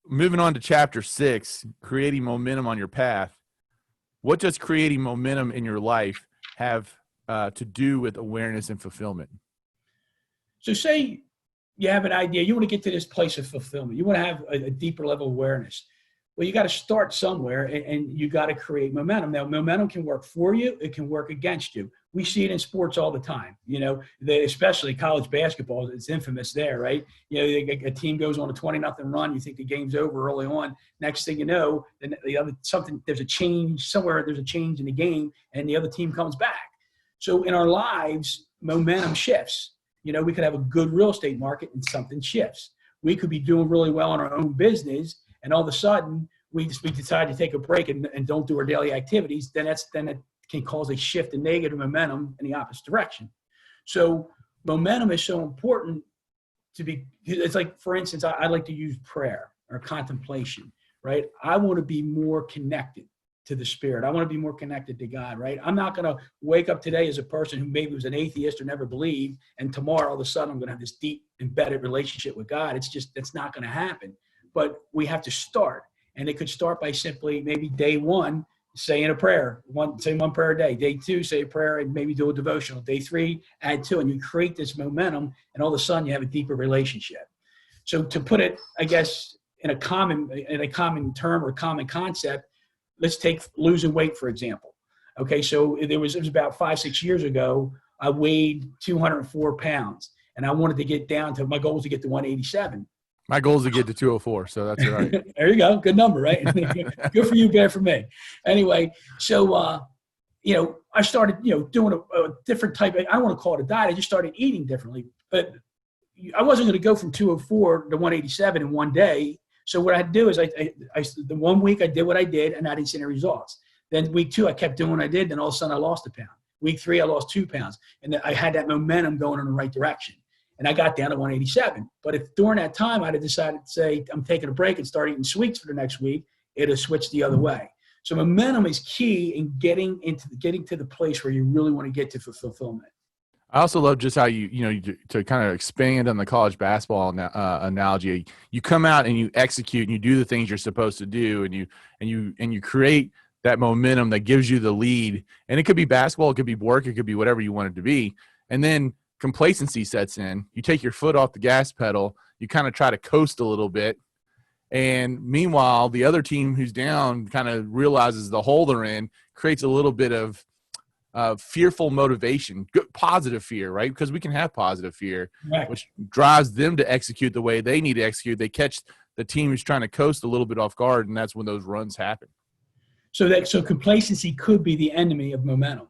moving on to chapter 6, creating momentum on your path. What does creating momentum in your life have to do with awareness and fulfillment? So say you have an idea, you want to get to this place of fulfillment. You want to have a deeper level of awareness. Well, you got to start somewhere, and you got to create momentum. Now, momentum can work for you. It can work against you. We see it in sports all the time. Especially college basketball, it's infamous there, right? A team goes on a 20-0 run. You think the game's over early on. Next thing you know, there's a change somewhere. There's a change in the game, and the other team comes back. So in our lives, momentum shifts. We could have a good real estate market and something shifts. We could be doing really well in our own business, and all of a sudden we decide to take a break and don't do our daily activities. Then it can cause a shift in negative momentum in the opposite direction. So momentum is so important it's like, for instance, I like to use prayer or contemplation, right? I want to be more connected to the Spirit. I want to be more connected to God, right? I'm not going to wake up today as a person who maybe was an atheist or never believed, and tomorrow all of a sudden I'm going to have this deep embedded relationship with God. It's not going to happen. But we have to start, and it could start by simply maybe day one saying a prayer, say one prayer a day. Day two, say a prayer and maybe do a devotional. Day three, add two, and you create this momentum, and all of a sudden you have a deeper relationship. So to put it, I guess, in a common term or common concept, let's take losing weight, for example. Okay, so it was about 5-6 years ago, I weighed 204 pounds, and I wanted to get down to, my goal was to get to 187. My goal is to get to 204, so that's all right. There you go. Good number, right? Good for you, bad for me. Anyway, so, I started, doing a different type of, I don't want to call it a diet. I just started eating differently. But I wasn't going to go from 204 to 187 in one day. So what I had to do is the 1 week I did what I did, and I didn't see any results. Then week 2, I kept doing what I did. Then all of a sudden I lost a pound. Week 3, I lost 2 pounds. And then I had that momentum going in the right direction. And I got down to 187. But if during that time I'd have decided to say, I'm taking a break and start eating sweets for the next week, it'd have switched the other way. So momentum is key in getting to the place where you really want to get to fulfillment. I also love just how to kind of expand on the college basketball analogy. You come out and you execute and you do the things you're supposed to do, and you create that momentum that gives you the lead. And it could be basketball, it could be work, it could be whatever you want it to be. And then complacency sets in. You take your foot off the gas pedal. You kind of try to coast a little bit. And meanwhile, the other team who's down kind of realizes the hole they're in, creates a little bit of fearful motivation, good, positive fear, right? Because we can have positive fear, right, which drives them to execute the way they need to execute. They catch the team who's trying to coast a little bit off guard, and that's when those runs happen. So complacency could be the enemy of momentum.